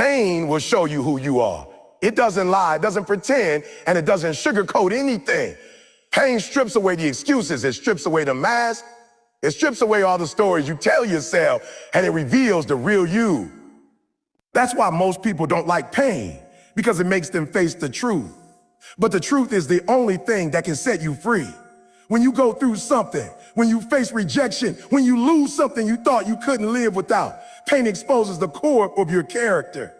Pain will show you who you are. It doesn't lie, it doesn't pretend, and it doesn't sugarcoat anything. Pain strips away the excuses, it strips away the mask, it strips away all the stories you tell yourself, and it reveals the real you. That's why most people don't like pain, because it makes them face the truth. But the truth is the only thing that can set you free. When you go through something, when you face rejection, when you lose something you thought you couldn't live without, pain exposes the core of your character.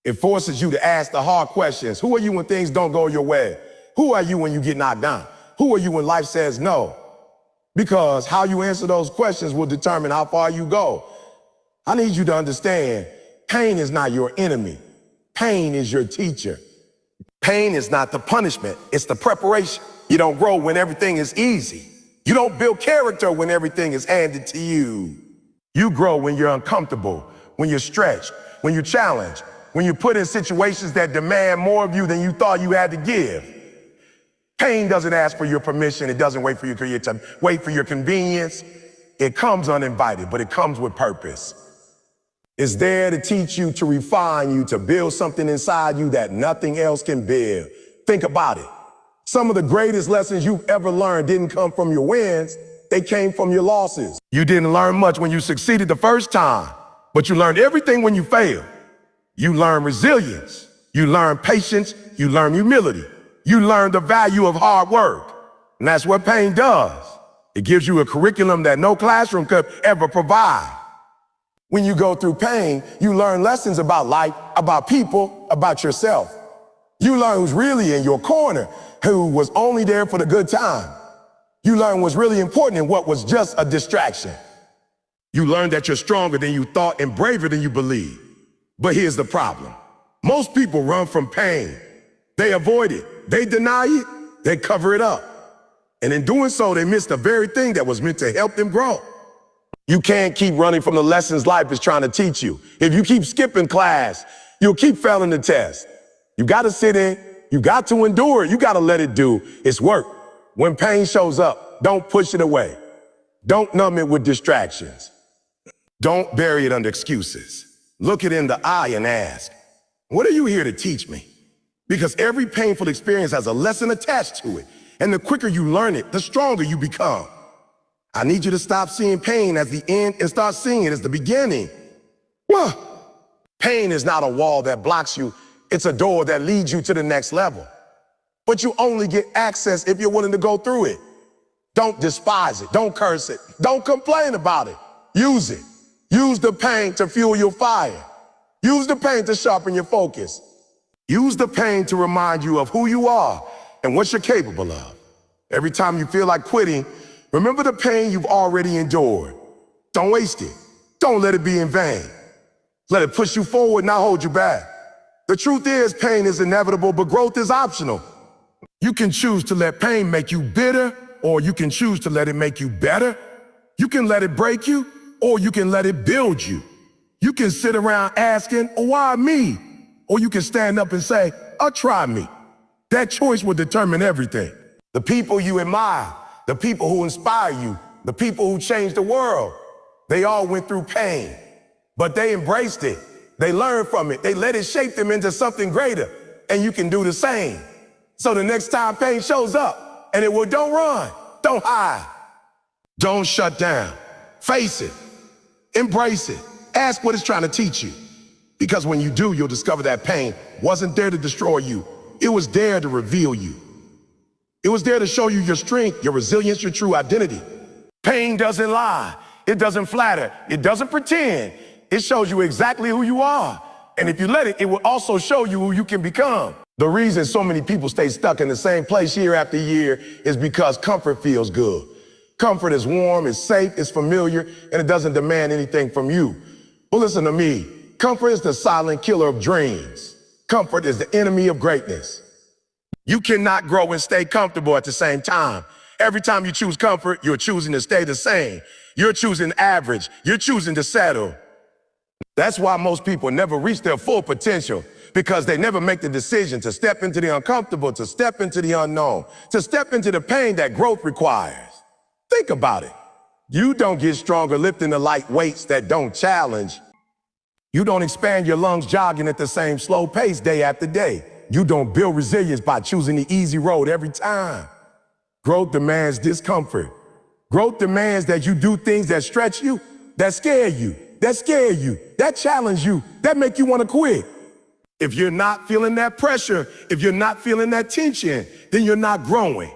It forces you to ask the hard questions. Who are you when things don't go your way? Who are you when you get knocked down? Who are you when life says no? Because how you answer those questions will determine how far you go. I need you to understand, pain is not your enemy. Pain is your teacher. Pain is not the punishment, it's the preparation. You don't grow when everything is easy. You don't build character when everything is handed to you. You grow when you're uncomfortable, when you're stretched, when you're challenged, when you're put in situations that demand more of you than you thought you had to give. Pain doesn't ask for your permission. It doesn't wait for you to wait for your convenience. It comes uninvited, but it comes with purpose. It's there to teach you, to refine you, to build something inside you that nothing else can build. Think about it. Some of the greatest lessons you've ever learned didn't come from your wins. They came from your losses. You didn't learn much when you succeeded the first time, but you learned everything when you failed. You learn resilience. You learn patience. You learn humility. You learn the value of hard work. And that's what pain does. It gives you a curriculum that no classroom could ever provide. When you go through pain, you learn lessons about life, about people, about yourself. You learn who's really in your corner, who was only there for the good time. You learn what's really important and what was just a distraction. You learn that you're stronger than you thought and braver than you believed. But here's the problem. Most people run from pain. They avoid it. They deny it. They cover it up. And in doing so, they miss the very thing that was meant to help them grow. You can't keep running from the lessons life is trying to teach you. If you keep skipping class, you'll keep failing the test. You got to sit in. You got to endure it. You got to let it do its work. When pain shows up, don't push it away. Don't numb it with distractions. Don't bury it under excuses. Look it in the eye and ask, what are you here to teach me? Because every painful experience has a lesson attached to it. And the quicker you learn it, the stronger you become. I need you to stop seeing pain as the end and start seeing it as the beginning. Well, pain is not a wall that blocks you. It's a door that leads you to the next level. But you only get access if you're willing to go through it. Don't despise it. Don't curse it. Don't complain about it. Use it. Use the pain to fuel your fire. Use the pain to sharpen your focus. Use the pain to remind you of who you are and what you're capable of. Every time you feel like quitting, remember the pain you've already endured. Don't waste it. Don't let it be in vain. Let it push you forward, not hold you back. The truth is, pain is inevitable, but growth is optional. You can choose to let pain make you bitter, or you can choose to let it make you better. You can let it break you, or you can let it build you. You can sit around asking, why me? Or you can stand up and say, try me. That choice will determine everything. The people you admire, the people who inspire you, the people who change the world, they all went through pain, but they embraced it. They learned from it. They let it shape them into something greater, and you can do the same. So the next time pain shows up, and it will, don't run, don't hide, don't shut down. Face it, embrace it, ask what it's trying to teach you. Because when you do, you'll discover that pain wasn't there to destroy you. It was there to reveal you. It was there to show you your strength, your resilience, your true identity. Pain doesn't lie. It doesn't flatter. It doesn't pretend. It shows you exactly who you are. And if you let it, it will also show you who you can become. The reason so many people stay stuck in the same place year after year is because comfort feels good. Comfort is warm, it's safe, it's familiar, and it doesn't demand anything from you. Well, listen to me. Comfort is the silent killer of dreams. Comfort is the enemy of greatness. You cannot grow and stay comfortable at the same time. Every time you choose comfort, you're choosing to stay the same. You're choosing average. You're choosing to settle. That's why most people never reach their full potential, because they never make the decision to step into the uncomfortable, to step into the unknown, to step into the pain that growth requires. Think about it. You don't get stronger lifting the light weights that don't challenge. You don't expand your lungs jogging at the same slow pace day after day. You don't build resilience by choosing the easy road every time. Growth demands discomfort. Growth demands that you do things that stretch you, that scare you, that challenge you, that make you want to quit. If you're not feeling that pressure, if you're not feeling that tension, then you're not growing.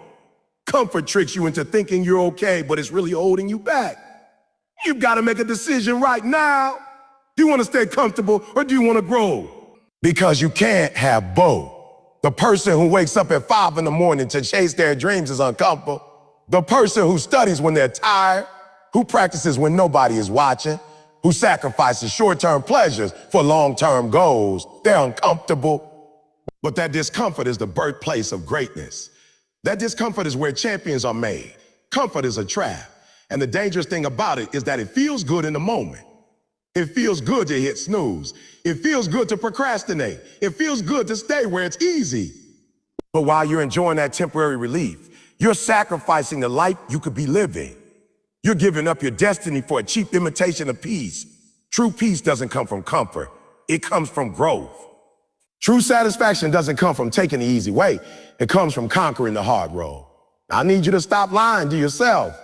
Comfort tricks you into thinking you're okay, but it's really holding you back. You've got to make a decision right now. Do you want to stay comfortable or do you want to grow? Because you can't have both. The person who wakes up at 5 in the morning to chase their dreams is uncomfortable. The person who studies when they're tired, who practices when nobody is watching, who sacrifices short-term pleasures for long-term goals, they're uncomfortable. But that discomfort is the birthplace of greatness. That discomfort is where champions are made. Comfort is a trap. And the dangerous thing about it is that it feels good in the moment. It feels good to hit snooze. It feels good to procrastinate. It feels good to stay where it's easy. But while you're enjoying that temporary relief, you're sacrificing the life you could be living. You're giving up your destiny for a cheap imitation of peace. True peace doesn't come from comfort. It comes from growth. True satisfaction doesn't come from taking the easy way. It comes from conquering the hard road. I need you to stop lying to yourself.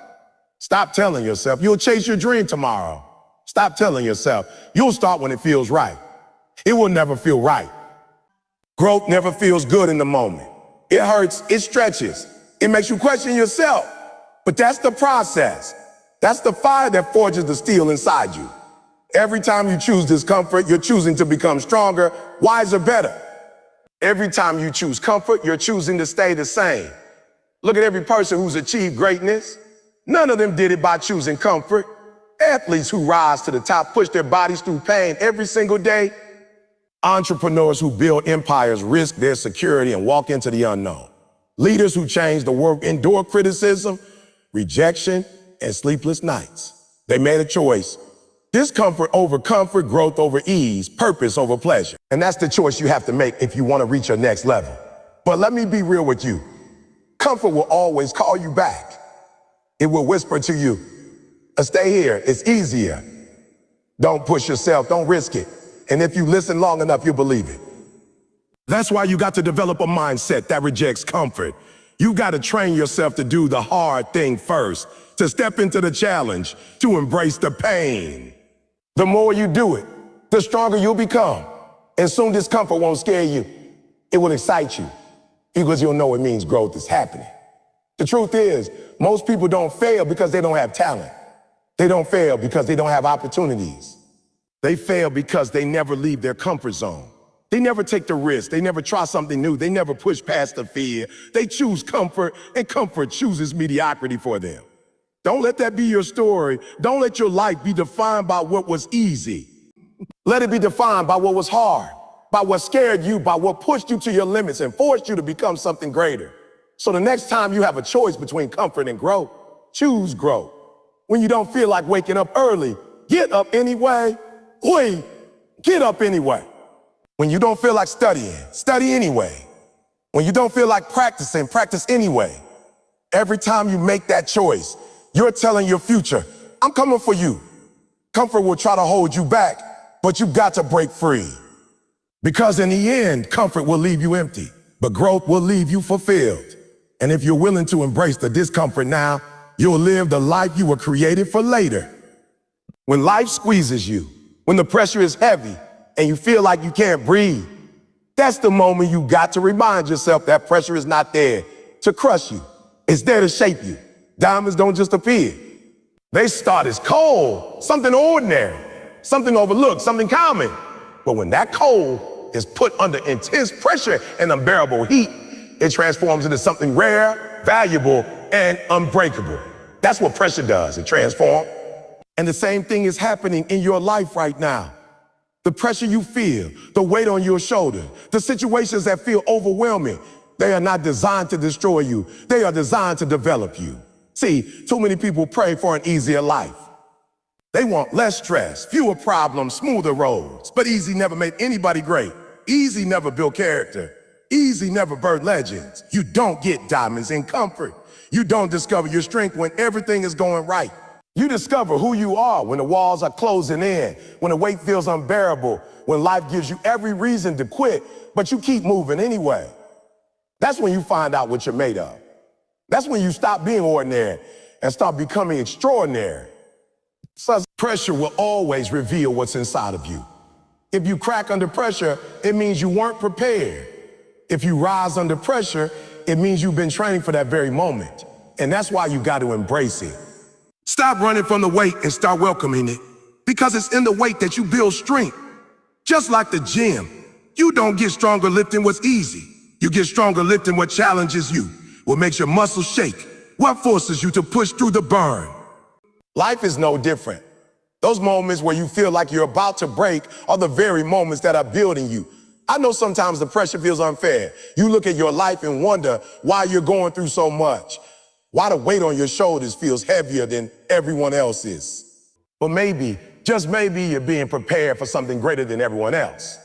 Stop telling yourself you'll chase your dream tomorrow. Stop telling yourself you'll start when it feels right. It will never feel right. Growth never feels good in the moment. It hurts, it stretches, it makes you question yourself. But that's the process. That's the fire that forges the steel inside you. Every time you choose discomfort, you're choosing to become stronger, wiser, better. Every time you choose comfort, you're choosing to stay the same. Look at every person who's achieved greatness. None of them did it by choosing comfort. Athletes who rise to the top push their bodies through pain every single day. Entrepreneurs who build empires risk their security and walk into the unknown. Leaders who change the world endure criticism, rejection, and sleepless nights. They made a choice. Discomfort over comfort, growth over ease, purpose over pleasure. And that's the choice you have to make if you want to reach your next level. But let me be real with you. Comfort will always call you back. It will whisper to you, stay here, it's easier. Don't push yourself, don't risk it. And if you listen long enough, you'll believe it. That's why you got to develop a mindset that rejects comfort. You got to train yourself to do the hard thing first, to step into the challenge, to embrace the pain. The more you do it, the stronger you'll become. And soon discomfort won't scare you. It will excite you because you'll know it means growth is happening. The truth is, most people don't fail because they don't have talent. They don't fail because they don't have opportunities. They fail because they never leave their comfort zone. They never take the risk. They never try something new. They never push past the fear. They choose comfort, and comfort chooses mediocrity for them. Don't let that be your story. Don't let your life be defined by what was easy. Let it be defined by what was hard, by what scared you, by what pushed you to your limits and forced you to become something greater. So the next time you have a choice between comfort and growth, choose growth. When you don't feel like waking up early, get up anyway. Get up anyway. When you don't feel like studying, study anyway. When you don't feel like practicing, practice anyway. Every time you make that choice, you're telling your future, I'm coming for you. Comfort will try to hold you back, but you've got to break free. Because in the end, comfort will leave you empty, but growth will leave you fulfilled. And if you're willing to embrace the discomfort now, you'll live the life you were created for later. When life squeezes you, when the pressure is heavy and you feel like you can't breathe, that's the moment you got to remind yourself that pressure is not there to crush you. It's there to shape you. Diamonds don't just appear. They start as coal, something ordinary, something overlooked, something common. But when that coal is put under intense pressure and unbearable heat, it transforms into something rare, valuable, and unbreakable. That's what pressure does, it transforms. And the same thing is happening in your life right now. The pressure you feel, the weight on your shoulder, the situations that feel overwhelming, they are not designed to destroy you. They are designed to develop you. See, too many people pray for an easier life. They want less stress, fewer problems, smoother roads. But easy never made anybody great. Easy never built character. Easy never birthed legends. You don't get diamonds in comfort. You don't discover your strength when everything is going right. You discover who you are when the walls are closing in, when the weight feels unbearable, when life gives you every reason to quit, but you keep moving anyway. That's when you find out what you're made of. That's when you stop being ordinary and start becoming extraordinary. Such pressure will always reveal what's inside of you. If you crack under pressure, it means you weren't prepared. If you rise under pressure, it means you've been training for that very moment. And that's why you got to embrace it. Stop running from the weight and start welcoming it, because it's in the weight that you build strength. Just like the gym, you don't get stronger lifting what's easy. You get stronger lifting what challenges you, what makes your muscles shake, what forces you to push through the burn. Life is no different. Those moments where you feel like you're about to break are the very moments that are building you. I know sometimes the pressure feels unfair. You look at your life and wonder why you're going through so much, why the weight on your shoulders feels heavier than everyone else's. But maybe, just maybe, you're being prepared for something greater than everyone else.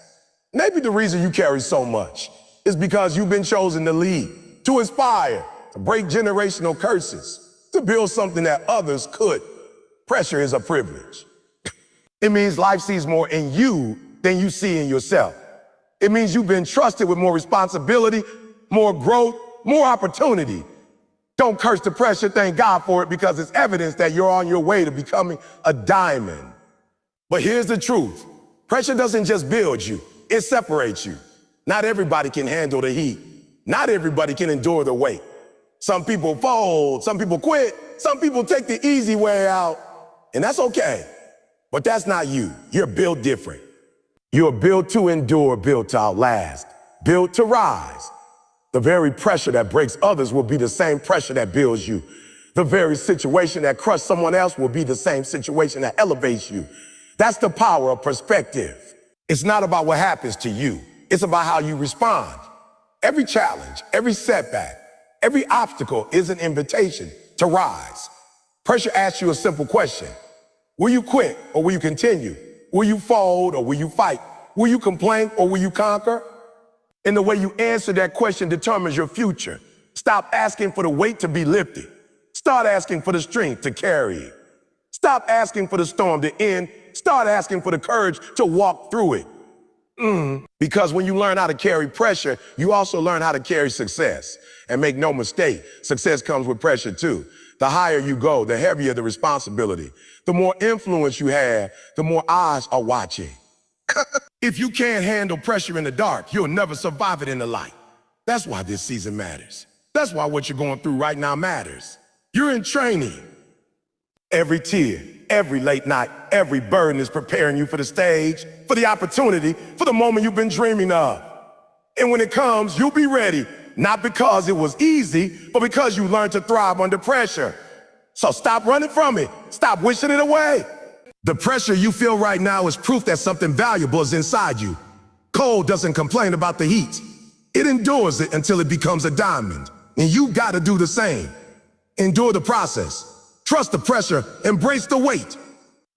Maybe the reason you carry so much is because you've been chosen to lead, to inspire, to break generational curses, to build something that others could. Pressure is a privilege. It means life sees more in you than you see in yourself. It means you've been trusted with more responsibility, more growth, more opportunity. Don't curse the pressure, thank God for it, because it's evidence that you're on your way to becoming a diamond. But here's the truth. Pressure doesn't just build you, it separates you. Not everybody can handle the heat. Not everybody can endure the weight. Some people fold, some people quit, some people take the easy way out, and that's okay. But that's not you. You're built different. You're built to endure, built to outlast, built to rise. The very pressure that breaks others will be the same pressure that builds you. The very situation that crushes someone else will be the same situation that elevates you. That's the power of perspective. It's not about what happens to you. It's about how you respond. Every challenge, every setback, every obstacle is an invitation to rise. Pressure asks you a simple question. Will you quit or will you continue? Will you fold or will you fight? Will you complain or will you conquer? And the way you answer that question determines your future. Stop asking for the weight to be lifted. Start asking for the strength to carry it. Stop asking for the storm to end. Start asking for the courage to walk through it. Because when you learn how to carry pressure, you also learn how to carry success. And make no mistake, success comes with pressure too. The higher you go, the heavier the responsibility. The more influence you have, the more eyes are watching. If you can't handle pressure in the dark, you'll never survive it in the light. That's why this season matters. That's why what you're going through right now matters. You're in training. Every tear, every late night, every burden is preparing you for the stage, for the opportunity, for the moment you've been dreaming of. And when it comes, you'll be ready, not because it was easy, but because you learned to thrive under pressure. So stop running from it. Stop wishing it away. The pressure you feel right now is proof that something valuable is inside you. Coal doesn't complain about the heat. It endures it until it becomes a diamond. And you've got to do the same. Endure the process. Trust the pressure, embrace the weight.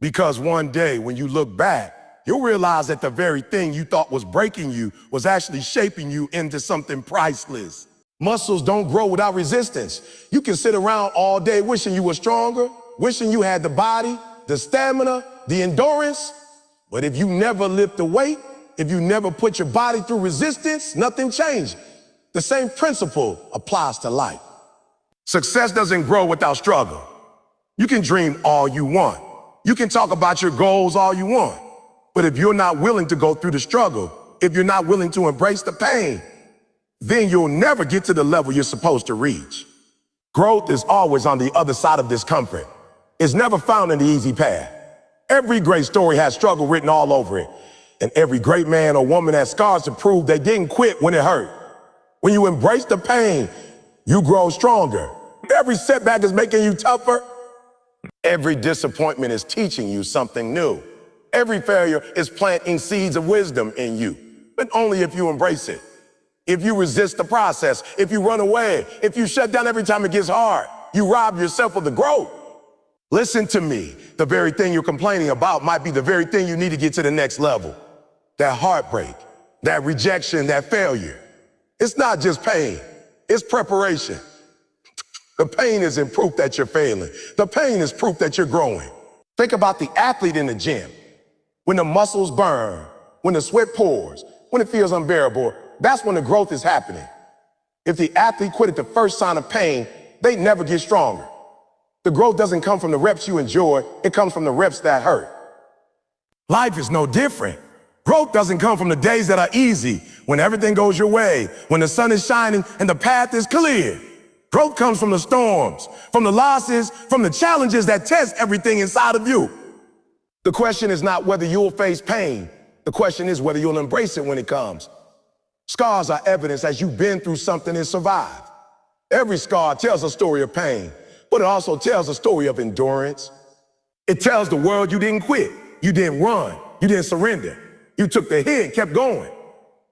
Because one day when you look back, you'll realize that the very thing you thought was breaking you was actually shaping you into something priceless. Muscles don't grow without resistance. You can sit around all day wishing you were stronger, wishing you had the body, the stamina, the endurance. But if you never lift the weight, if you never put your body through resistance, nothing changes. The same principle applies to life. Success doesn't grow without struggle. You can dream all you want. You can talk about your goals all you want. But if you're not willing to go through the struggle, if you're not willing to embrace the pain, then you'll never get to the level you're supposed to reach. Growth is always on the other side of discomfort. It's never found in the easy path. Every great story has struggle written all over it. And every great man or woman has scars to prove they didn't quit when it hurt. When you embrace the pain, you grow stronger. Every setback is making you tougher. Every disappointment is teaching you something new. Every failure is planting seeds of wisdom in you, but only if you embrace it. If you resist the process, if you run away, if you shut down every time it gets hard, you rob yourself of the growth. Listen to me. The very thing you're complaining about might be the very thing you need to get to the next level. That heartbreak, that rejection, that failure. It's not just pain, it's preparation. The pain isn't proof that you're failing. The pain is proof that you're growing. Think about the athlete in the gym. When the muscles burn, when the sweat pours, when it feels unbearable, that's when the growth is happening. If the athlete quit at the first sign of pain, they never get stronger. The growth doesn't come from the reps you enjoy, it comes from the reps that hurt. Life is no different. Growth doesn't come from the days that are easy, when everything goes your way, when the sun is shining and the path is clear. Growth comes from the storms, from the losses, from the challenges that test everything inside of you. The question is not whether you'll face pain. The question is whether you'll embrace it when it comes. Scars are evidence that you've been through something and survived. Every scar tells a story of pain, but it also tells a story of endurance. It tells the world you didn't quit, you didn't run, you didn't surrender. You took the hit and kept going.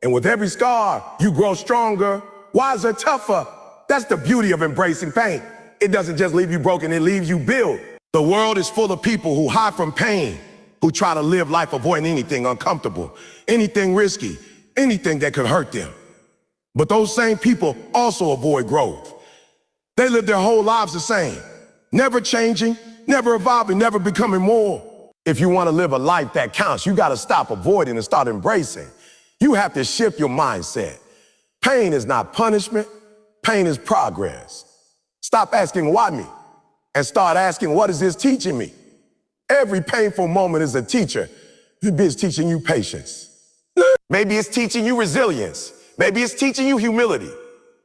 And with every scar, you grow stronger, wiser, tougher. That's the beauty of embracing pain. It doesn't just leave you broken, it leaves you built. The world is full of people who hide from pain, who try to live life avoiding anything uncomfortable, anything risky, anything that could hurt them. But those same people also avoid growth. They live their whole lives the same, never changing, never evolving, never becoming more. If you want to live a life that counts, you got to stop avoiding and start embracing. You have to shift your mindset. Pain is not punishment. Pain is progress. Stop asking why me and start asking what is this teaching me? Every painful moment is a teacher. Maybe it's teaching you patience. Maybe it's teaching you resilience. Maybe it's teaching you humility.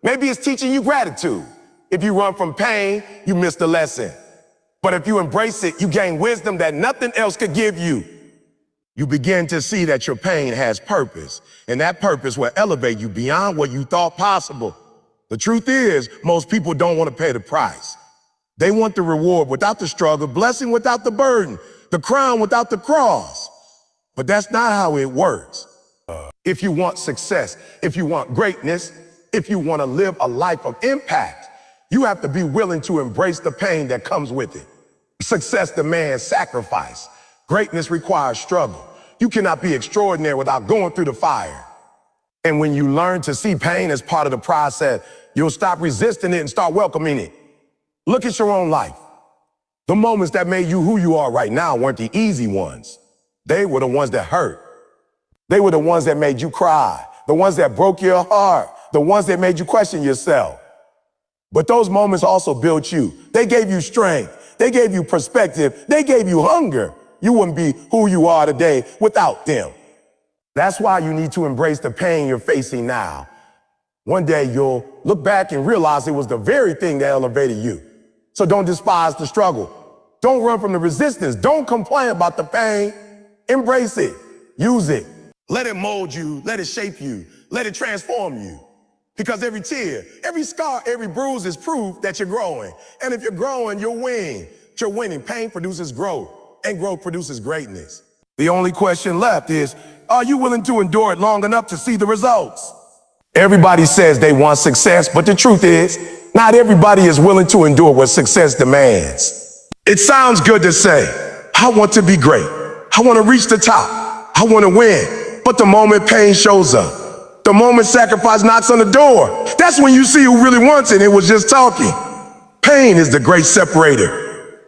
Maybe it's teaching you gratitude. If you run from pain, you miss the lesson. But if you embrace it, you gain wisdom that nothing else could give you. You begin to see that your pain has purpose, and that purpose will elevate you beyond what you thought possible. The truth is, most people don't want to pay the price. They want the reward without the struggle, blessing without the burden, the crown without the cross. But that's not how it works. If you want success, if you want greatness, if you want to live a life of impact, you have to be willing to embrace the pain that comes with it. Success demands sacrifice. Greatness requires struggle. You cannot be extraordinary without going through the fire. And when you learn to see pain as part of the process, you'll stop resisting it and start welcoming it. Look at your own life. The moments that made you who you are right now weren't the easy ones. They were the ones that hurt. They were the ones that made you cry, the ones that broke your heart, the ones that made you question yourself. But those moments also built you. They gave you strength. They gave you perspective. They gave you hunger. You wouldn't be who you are today without them. That's why you need to embrace the pain you're facing now. One day you'll look back and realize it was the very thing that elevated you. So don't despise the struggle. Don't run from the resistance. Don't complain about the pain. Embrace it. Use it. Let it mold you. Let it shape you. Let it transform you. Because every tear, every scar, every bruise is proof that you're growing. And if you're growing, you'll win. You're winning. Pain produces growth, and growth produces greatness. The only question left is, are you willing to endure it long enough to see the results? Everybody says they want success, but the truth is, not everybody is willing to endure what success demands. It sounds good to say, I want to be great. I want to reach the top. I want to win. But the moment pain shows up, the moment sacrifice knocks on the door, that's when you see who really wants it. It was just talking. Pain is the great separator.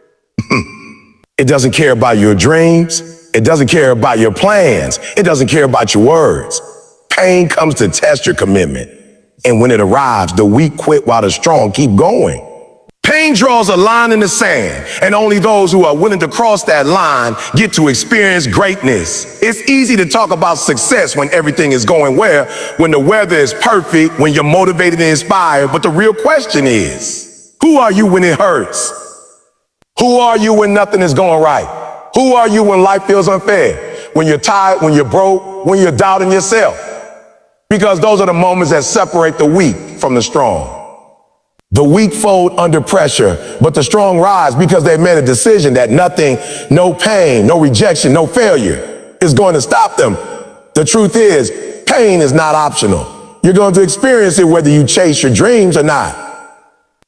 It doesn't care about your dreams. It doesn't care about your plans. It doesn't care about your words. Pain comes to test your commitment. And when it arrives, the weak quit while the strong keep going. Pain draws a line in the sand, and only those who are willing to cross that line get to experience greatness. It's easy to talk about success when everything is going well, when the weather is perfect, when you're motivated and inspired. But the real question is, who are you when it hurts? Who are you when nothing is going right? Who are you when life feels unfair? When you're tired, when you're broke, when you're doubting yourself? Because those are the moments that separate the weak from the strong. The weak fold under pressure, but the strong rise because they made a decision that nothing, no pain, no rejection, no failure is going to stop them. The truth is, pain is not optional. You're going to experience it whether you chase your dreams or not.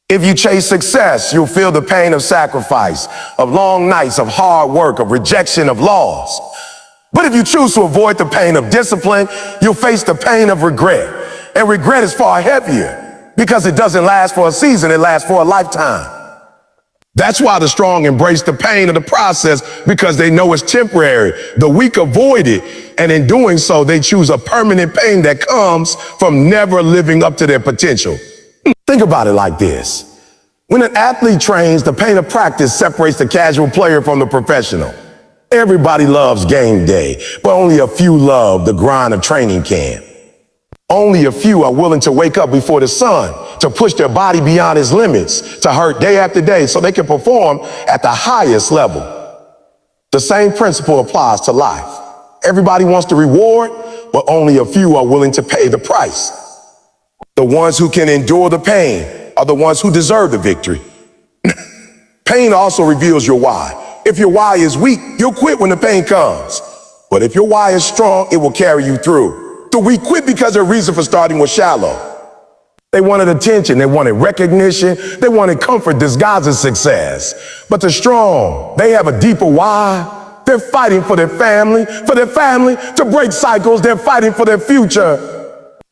If you chase success, you'll feel the pain of sacrifice, of long nights, of hard work, of rejection, of loss. But if you choose to avoid the pain of discipline, you'll face the pain of regret. And regret is far heavier. because it doesn't last for a season, it lasts for a lifetime. That's why the strong embrace the pain of the process, because they know it's temporary. The weak avoid it, and in doing so, they choose a permanent pain that comes from never living up to their potential. Think about it like this. When an athlete trains, the pain of practice separates the casual player from the professional. Everybody loves game day, but only a few love the grind of training camp. Only a few are willing to wake up before the sun, to push their body beyond its limits, to hurt day after day so they can perform at the highest level. The same principle applies to life. Everybody wants the reward, but only a few are willing to pay the price. The ones who can endure the pain are the ones who deserve the victory. Pain also reveals your why. If your why is weak, you'll quit when the pain comes. But if your why is strong, it will carry you through. The weak quit because their reason for starting was shallow. They wanted attention, they wanted recognition, they wanted comfort disguised as success. But the strong, they have a deeper why. They're fighting for their family, to break cycles, they're fighting for their future.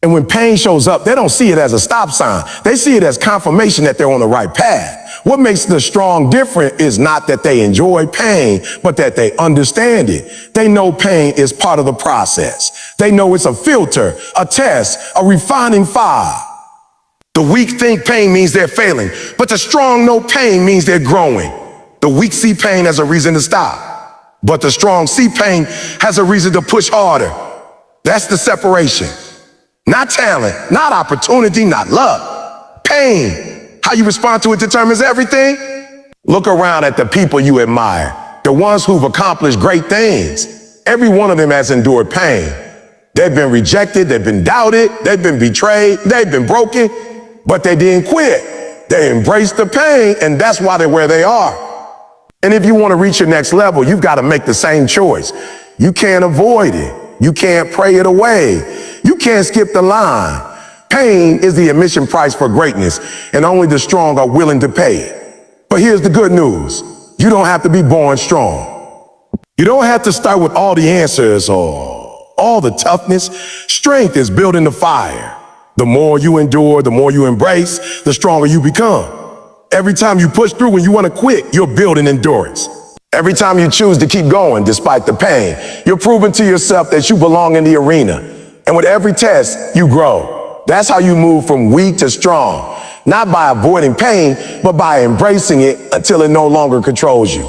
And when pain shows up, they don't see it as a stop sign. They see it as confirmation that they're on the right path. What makes the strong different is not that they enjoy pain, but that they understand it. They know pain is part of the process. They know it's a filter, a test, a refining fire. The weak think pain means they're failing, but the strong know pain means they're growing. The weak see pain as a reason to stop, but the strong see pain as a reason to push harder. That's the separation. Not talent, not opportunity, not luck. Pain. How you respond to it determines everything. Look around at the people you admire, the ones who've accomplished great things. Every one of them has endured pain. They've been rejected, they've been doubted, they've been betrayed, they've been broken, but they didn't quit. They embraced the pain, and that's why they're where they are. And if you want to reach your next level, you've got to make the same choice. You can't avoid it. You can't pray it away. You can't skip the line. Pain is the admission price for greatness, and only the strong are willing to pay it. But here's the good news. You don't have to be born strong. You don't have to start with all the answers or all the toughness. Strength is built in the fire. The more you endure, the more you embrace, the stronger you become. Every time you push through when you want to quit, you're building endurance. Every time you choose to keep going despite the pain, you're proving to yourself that you belong in the arena. And with every test, you grow. That's how you move from weak to strong, not by avoiding pain, but by embracing it until it no longer controls you.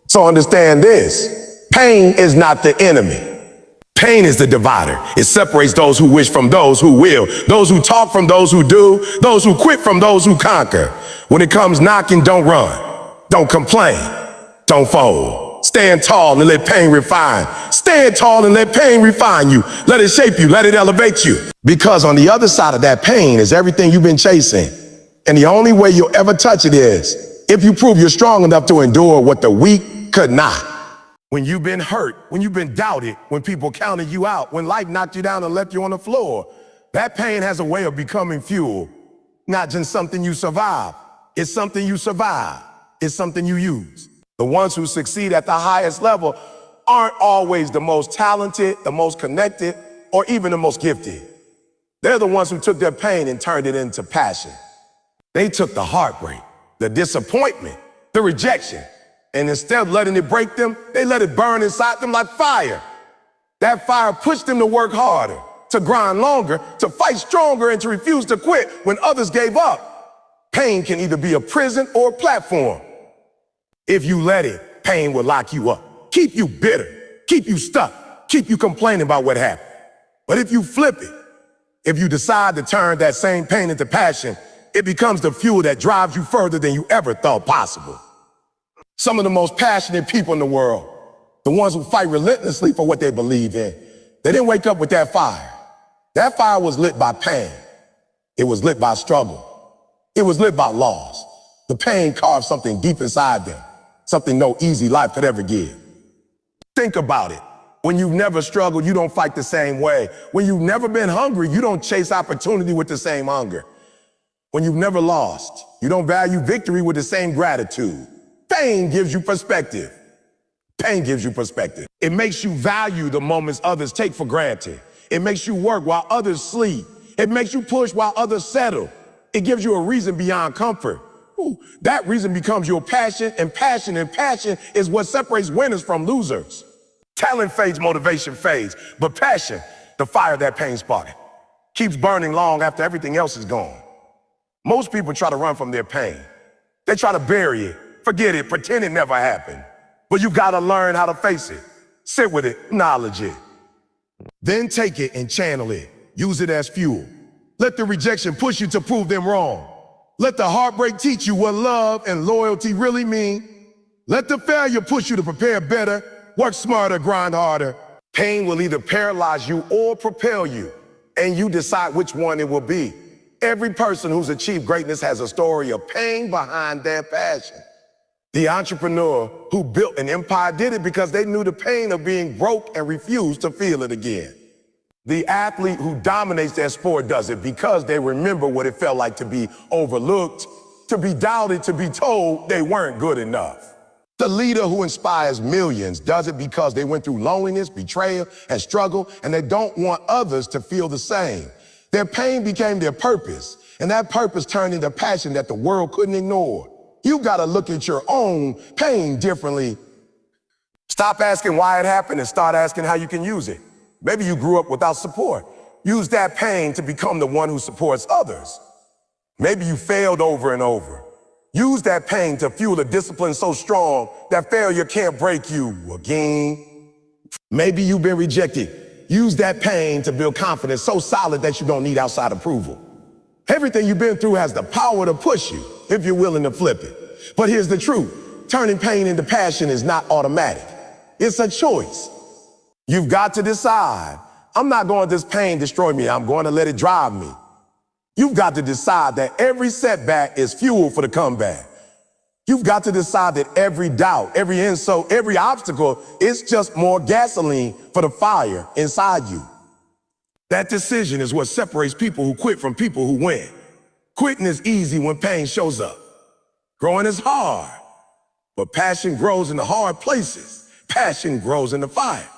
So understand this, pain is not the enemy. Pain is the divider. It separates those who wish from those who will, those who talk from those who do, those who quit from those who conquer. When it comes knocking, don't run, don't complain. Don't fold. Stand tall and let pain refine. Stand tall and let pain refine you. Let it shape you. Let it elevate you. Because on the other side of that pain is everything you've been chasing. And the only way you'll ever touch it is if you prove you're strong enough to endure what the weak could not. When you've been hurt, when you've been doubted, when people counted you out, when life knocked you down and left you on the floor, that pain has a way of becoming fuel. Not just something you survive. It's something you survive. It's something you use. The ones who succeed at the highest level aren't always the most talented, the most connected, or even the most gifted. They're the ones who took their pain and turned it into passion. They took the heartbreak, the disappointment, the rejection, and instead of letting it break them, they let it burn inside them like fire. That fire pushed them to work harder, to grind longer, to fight stronger, and to refuse to quit when others gave up. Pain can either be a prison or a platform. If you let it, pain will lock you up, keep you bitter, keep you stuck, keep you complaining about what happened. But if you flip it, if you decide to turn that same pain into passion, it becomes the fuel that drives you further than you ever thought possible. Some of the most passionate people in the world, the ones who fight relentlessly for what they believe in, they didn't wake up with that fire. That fire was lit by pain. It was lit by struggle. It was lit by loss. The pain carved something deep inside them. Something no easy life could ever give. Think about it. When you've never struggled, you don't fight the same way. When you've never been hungry, you don't chase opportunity with the same hunger. When you've never lost, you don't value victory with the same gratitude. Pain gives you perspective. Pain gives you perspective. It makes you value the moments others take for granted. It makes you work while others sleep. It makes you push while others settle. It gives you a reason beyond comfort. Ooh, that reason becomes your passion, and passion is what separates winners from losers. Talent fades, motivation fades, but passion, the fire that pain sparked, keeps burning long after everything else is gone. Most people try to run from their pain. They try to bury it, forget it, pretend it never happened. But you gotta learn how to face it, sit with it, acknowledge it. Then take it and channel it, use it as fuel. Let the rejection push you to prove them wrong. Let the heartbreak teach you what love and loyalty really mean. Let the failure push you to prepare better, work smarter, grind harder. Pain will either paralyze you or propel you, and you decide which one it will be. Every person who's achieved greatness has a story of pain behind their passion. The entrepreneur who built an empire did it because they knew the pain of being broke and refused to feel it again. The athlete who dominates their sport does it because they remember what it felt like to be overlooked, to be doubted, to be told they weren't good enough. The leader who inspires millions does it because they went through loneliness, betrayal, and struggle, and they don't want others to feel the same. Their pain became their purpose, and that purpose turned into passion that the world couldn't ignore. You gotta look at your own pain differently. Stop asking why it happened and start asking how you can use it. Maybe you grew up without support. Use that pain to become the one who supports others. Maybe you failed over and over. Use that pain to fuel a discipline so strong that failure can't break you again. Maybe you've been rejected. Use that pain to build confidence so solid that you don't need outside approval. Everything you've been through has the power to push you if you're willing to flip it. But here's the truth. Turning pain into passion is not automatic. It's a choice. You've got to decide, I'm not going to let this pain destroy me. I'm going to let it drive me. You've got to decide that every setback is fuel for the comeback. You've got to decide that every doubt, every insult, every obstacle is just more gasoline for the fire inside you. That decision is what separates people who quit from people who win. Quitting is easy when pain shows up. Growing is hard, but passion grows in the hard places. Passion grows in the fire.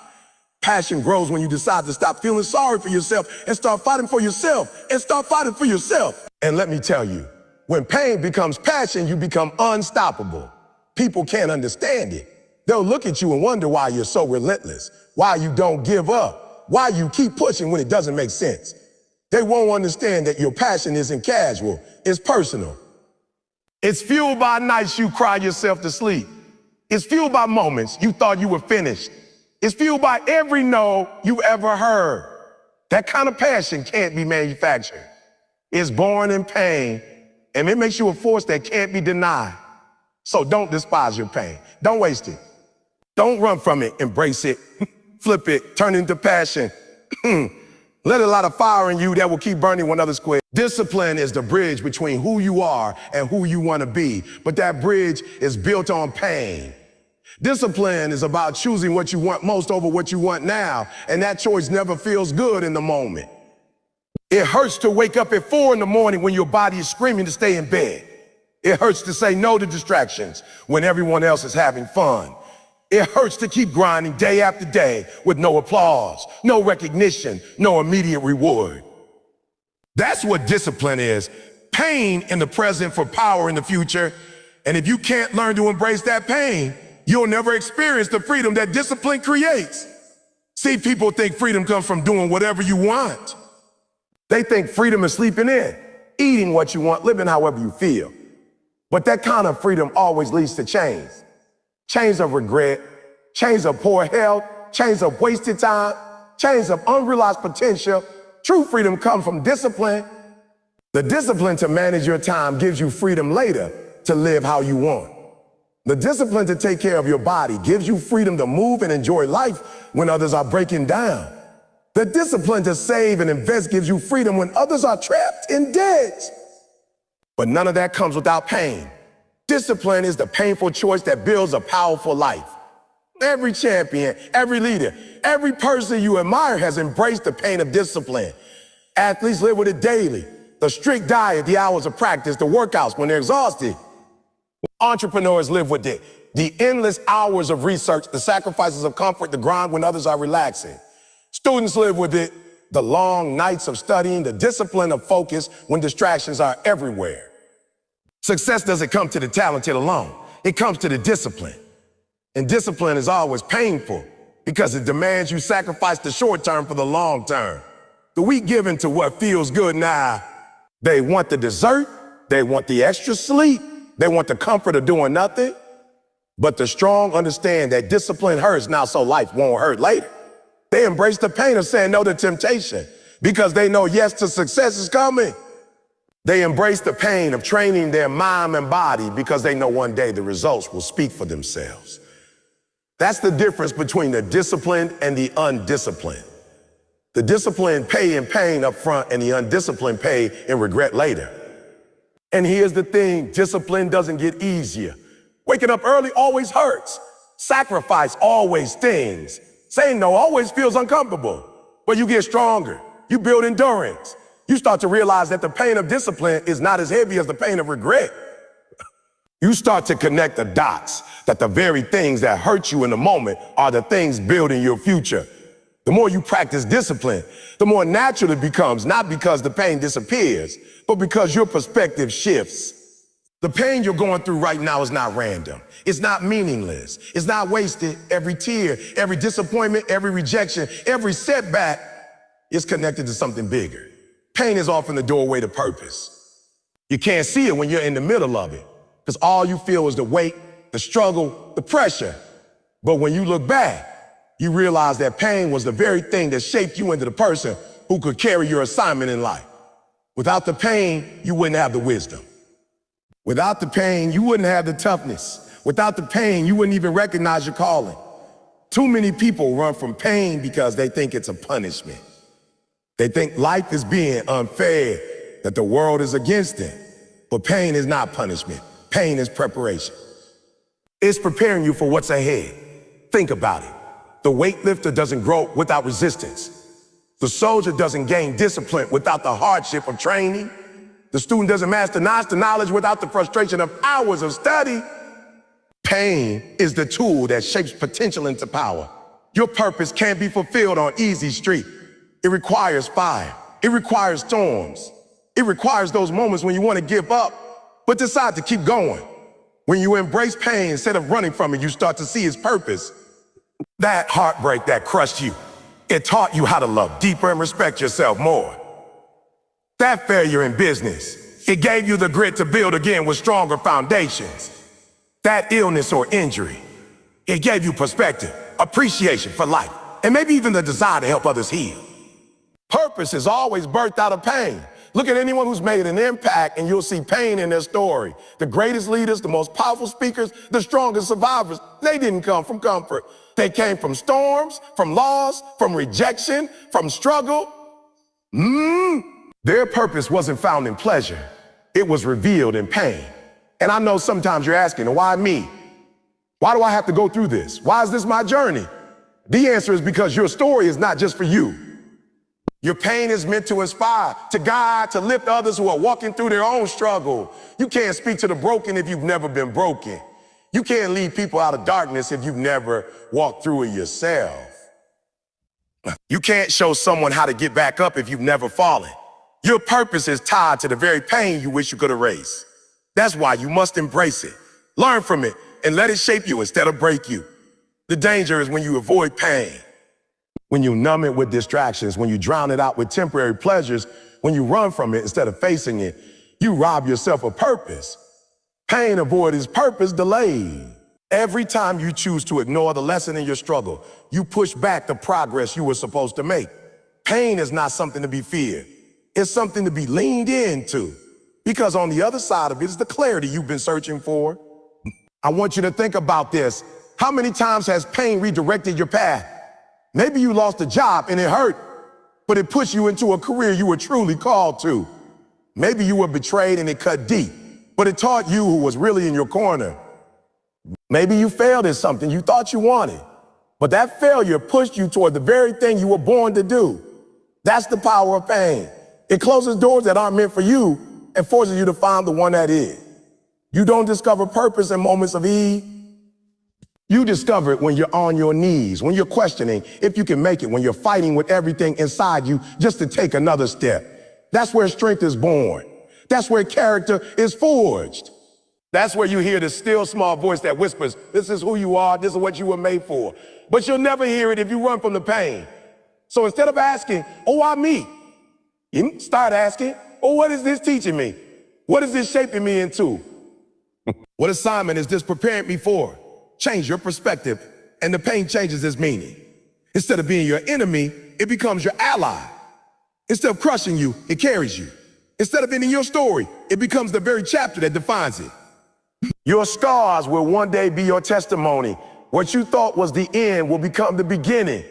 Passion grows when you decide to stop feeling sorry for yourself and start fighting for yourself and start fighting for yourself. And let me tell you, when pain becomes passion, you become unstoppable. People can't understand it. They'll look at you and wonder why you're so relentless, why you don't give up, why you keep pushing when it doesn't make sense. They won't understand that your passion isn't casual, it's personal. It's fueled by nights you cry yourself to sleep. It's fueled by moments you thought you were finished. It's fueled by every no you ever heard. That kind of passion can't be manufactured. It's born in pain, and it makes you a force that can't be denied. So don't despise your pain. Don't waste it. Don't run from it. Embrace it. Flip it. Turn it into passion. Let it light a fire in you that will keep burning when others quit. Discipline is the bridge between who you are and who you want to be, but that bridge is built on pain. Discipline is about choosing what you want most over what you want now, and that choice never feels good in the moment. It hurts to wake up at 4 in the morning when your body is screaming to stay in bed. It hurts to say no to distractions when everyone else is having fun. It hurts to keep grinding day after day with no applause, no recognition, no immediate reward. That's what discipline is. Pain in the present for power in the future. And if you can't learn to embrace that pain, you'll never experience the freedom that discipline creates. See, people think freedom comes from doing whatever you want. They think freedom is sleeping in, eating what you want, living however you feel. But that kind of freedom always leads to change. Change of regret, change of poor health, change of wasted time, change of unrealized potential. True freedom comes from discipline. The discipline to manage your time gives you freedom later to live how you want. The discipline to take care of your body gives you freedom to move and enjoy life when others are breaking down. The discipline to save and invest gives you freedom when others are trapped in debt. But none of that comes without pain. Discipline is the painful choice that builds a powerful life. Every champion, every leader, every person you admire has embraced the pain of discipline. Athletes live with it daily. The strict diet, the hours of practice, the workouts when they're exhausted. Entrepreneurs live with it. The endless hours of research, the sacrifices of comfort, the grind when others are relaxing. Students live with it. the long nights of studying, the discipline of focus when distractions are everywhere. Success doesn't come to the talented alone. It comes to the discipline. And discipline is always painful because it demands you sacrifice the short term for the long term. The weak give into what feels good now. They want the dessert. They want the extra sleep. They want the comfort of doing nothing. But the strong understand that discipline hurts now so life won't hurt later. They embrace the pain of saying no to temptation because they know yes to success is coming. They embrace the pain of training their mind and body because they know one day the results will speak for themselves. That's the difference between the disciplined and the undisciplined. The disciplined pay in pain up front and the undisciplined pay in regret later. And here's the thing, discipline doesn't get easier. Waking up early always hurts. Sacrifice always stings. Saying no always feels uncomfortable. But you get stronger. You build endurance. You start to realize that the pain of discipline is not as heavy as the pain of regret. You start to connect the dots, that the very things that hurt you in the moment are the things building your future. The more you practice discipline, the more natural it becomes, not because the pain disappears, but because your perspective shifts. The pain you're going through right now is not random. It's not meaningless. It's not wasted. Every tear, every disappointment, every rejection, every setback is connected to something bigger. Pain is often the doorway to purpose. You can't see it when you're in the middle of it, because all you feel is the weight, the struggle, the pressure. But when you look back, you realize that pain was the very thing that shaped you into the person who could carry your assignment in life. Without the pain, you wouldn't have the wisdom. Without the pain, you wouldn't have the toughness. Without the pain, you wouldn't even recognize your calling. Too many people run from pain because they think it's a punishment. They think life is being unfair, that the world is against them. But pain is not punishment. Pain is preparation. It's preparing you for what's ahead. Think about it. The weightlifter doesn't grow without resistance. The soldier doesn't gain discipline without the hardship of training. The student doesn't master knowledge without the frustration of hours of study. Pain is the tool that shapes potential into power. Your purpose can't be fulfilled on easy street. It requires fire. It requires storms. It requires those moments when you want to give up, but decide to keep going. When you embrace pain instead of running from it, you start to see its purpose. That heartbreak that crushed you, it taught you how to love deeper and respect yourself more. That failure in business, it gave you the grit to build again with stronger foundations. That illness or injury, it gave you perspective, appreciation for life, and maybe even the desire to help others heal. Purpose is always birthed out of pain. Look at anyone who's made an impact and you'll see pain in their story. The greatest leaders, the most powerful speakers, the strongest survivors, they didn't come from comfort. They came from storms, from loss, from rejection, from struggle. Their purpose wasn't found in pleasure. It was revealed in pain. And I know sometimes you're asking, why me? Why do I have to go through this? Why is this my journey? The answer is because your story is not just for you. Your pain is meant to inspire, to guide, to lift others who are walking through their own struggle. You can't speak to the broken if you've never been broken. You can't lead people out of darkness if you've never walked through it yourself. You can't show someone how to get back up if you've never fallen. Your purpose is tied to the very pain you wish you could erase. That's why you must embrace it, learn from it, and let it shape you instead of break you. The danger is when you avoid pain, when you numb it with distractions, when you drown it out with temporary pleasures, when you run from it instead of facing it, you rob yourself of purpose. Pain avoided is purpose delayed. Every time you choose to ignore the lesson in your struggle, you push back the progress you were supposed to make. Pain is not something to be feared. It's something to be leaned into, because on the other side of it is the clarity you've been searching for. I want you to think about this. How many times has pain redirected your path? Maybe you lost a job and it hurt, but it pushed you into a career you were truly called to. Maybe you were betrayed and it cut deep, but it taught you who was really in your corner. Maybe you failed at something you thought you wanted, but that failure pushed you toward the very thing you were born to do. That's the power of pain. It closes doors that aren't meant for you and forces you to find the one that is. You don't discover purpose in moments of ease. You discover it when you're on your knees, when you're questioning if you can make it, when you're fighting with everything inside you just to take another step. That's where strength is born. That's where character is forged. That's where you hear the still small voice that whispers, this is who you are, this is what you were made for. But you'll never hear it if you run from the pain. So instead of asking, oh, why me? You start asking, oh, what is this teaching me? What is this shaping me into? What assignment is this preparing me for? Change your perspective, and the pain changes its meaning. Instead of being your enemy, it becomes your ally. Instead of crushing you, it carries you. Instead of ending your story, it becomes the very chapter that defines it. Your scars will one day be your testimony. What you thought was the end will become the beginning.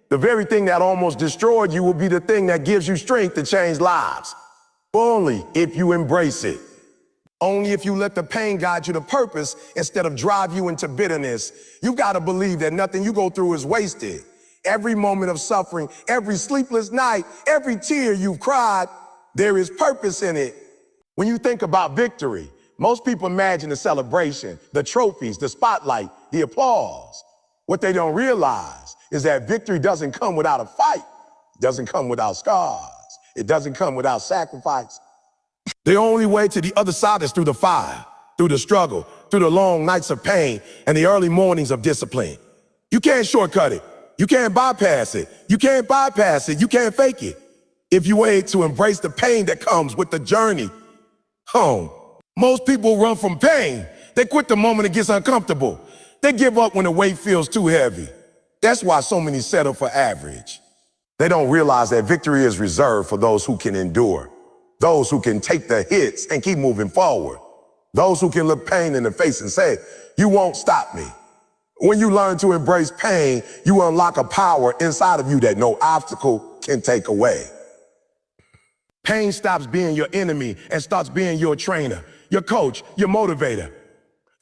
The very thing that almost destroyed you will be the thing that gives you strength to change lives. Only if you embrace it. Only if you let the pain guide you to purpose instead of drive you into bitterness. You gotta believe that nothing you go through is wasted. Every moment of suffering, every sleepless night, every tear you've cried, there is purpose in it. When you think about victory, most people imagine the celebration, the trophies, the spotlight, the applause. What they don't realize is that victory doesn't come without a fight. It doesn't come without scars. It doesn't come without sacrifice. The only way to the other side is through the fire, through the struggle, through the long nights of pain and the early mornings of discipline. You can't shortcut it. You can't bypass it. You can't bypass it. You can't fake it. If you wait to embrace the pain that comes with the journey home. Most people run from pain. They quit the moment it gets uncomfortable. They give up when the weight feels too heavy. That's why so many settle for average. They don't realize that victory is reserved for those who can endure, those who can take the hits and keep moving forward, those who can look pain in the face and say, you won't stop me. When you learn to embrace pain, you unlock a power inside of you that no obstacle can take away. Pain stops being your enemy and starts being your trainer, your coach, your motivator.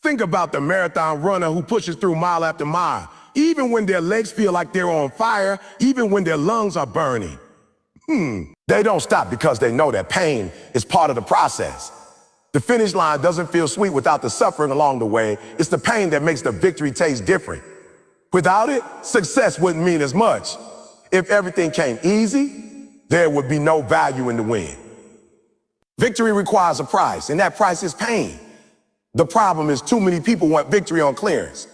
Think about the marathon runner who pushes through mile after mile, even when their legs feel like they're on fire, even when their lungs are burning. They don't stop because they know that pain is part of the process. The finish line doesn't feel sweet without the suffering along the way. It's the pain that makes the victory taste different. Without it, success wouldn't mean as much. If everything came easy, there would be no value in the win. Victory requires a price, and that price is pain. The problem is too many people want victory on clearance.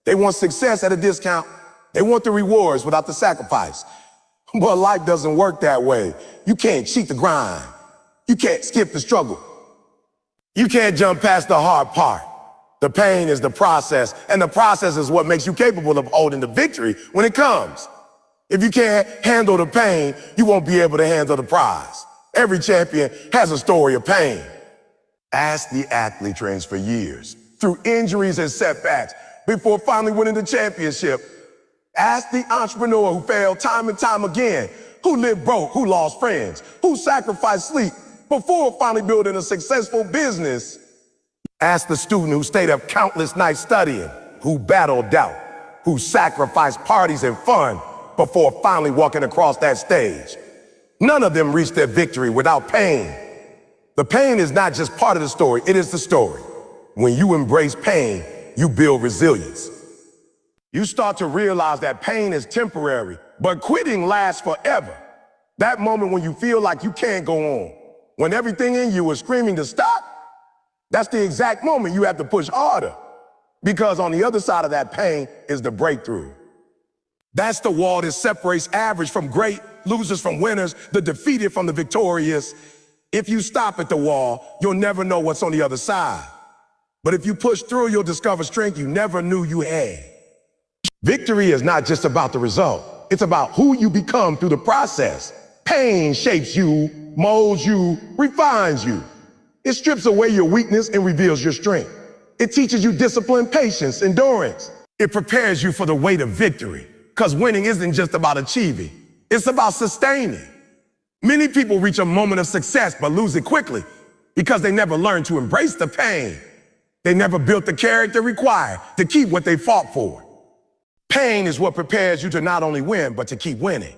They want success at a discount. They want the rewards without the sacrifice. But life doesn't work that way. You can't cheat the grind. You can't skip the struggle. You can't jump past the hard part. The pain is the process, and the process is what makes you capable of holding the victory when it comes. If you can't handle the pain, you won't be able to handle the prize. Every champion has a story of pain. Ask the athlete trains for years, through injuries and setbacks, before finally winning the championship. Ask the entrepreneur who failed time and time again, who lived broke, who lost friends, who sacrificed sleep before finally building a successful business. Ask the student who stayed up countless nights studying, who battled doubt, who sacrificed parties and fun before finally walking across that stage. None of them reached their victory without pain. The pain is not just part of the story, it is the story. When you embrace pain, you build resilience. You start to realize that pain is temporary, but quitting lasts forever. That moment when you feel like you can't go on, when everything in you is screaming to stop, that's the exact moment you have to push harder. Because on the other side of that pain is the breakthrough. That's the wall that separates average from great, losers from winners, the defeated from the victorious. If you stop at the wall, you'll never know what's on the other side. But if you push through, you'll discover strength you never knew you had. Victory is not just about the result. It's about who you become through the process. Pain shapes you, molds you, refines you. It strips away your weakness and reveals your strength. It teaches you discipline, patience, endurance. It prepares you for the weight of victory. Because winning isn't just about achieving. It's about sustaining. Many people reach a moment of success but lose it quickly because they never learned to embrace the pain. They never built the character required to keep what they fought for. Pain is what prepares you to not only win, but to keep winning.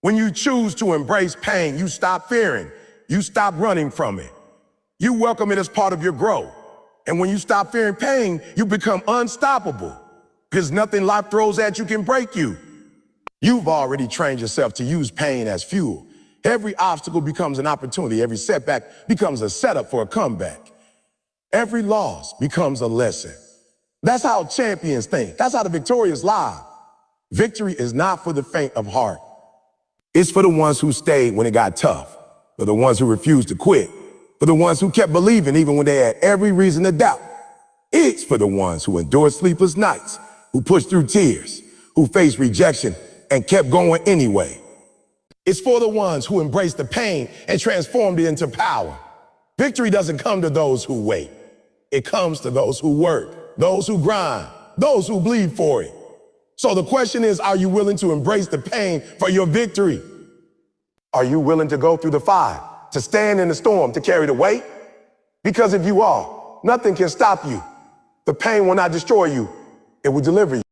When you choose to embrace pain, you stop fearing. You stop running from it. You welcome it as part of your growth. And when you stop fearing pain, you become unstoppable. because nothing life throws at you can break you. You've already trained yourself to use pain as fuel. Every obstacle becomes an opportunity. Every setback becomes a setup for a comeback. Every loss becomes a lesson. That's how champions think. That's how the victorious live. Victory is not for the faint of heart. It's for the ones who stayed when it got tough, for the ones who refused to quit, for the ones who kept believing even when they had every reason to doubt. It's for the ones who endured sleepless nights, who pushed through tears, who faced rejection and kept going anyway. It's for the ones who embraced the pain and transformed it into power. Victory doesn't come to those who wait. It comes to those who work, those who grind, those who bleed for it. So the question is, are you willing to embrace the pain for your victory? Are you willing to go through the fire, to stand in the storm, to carry the weight? Because if you are, nothing can stop you. The pain will not destroy you. It will deliver you.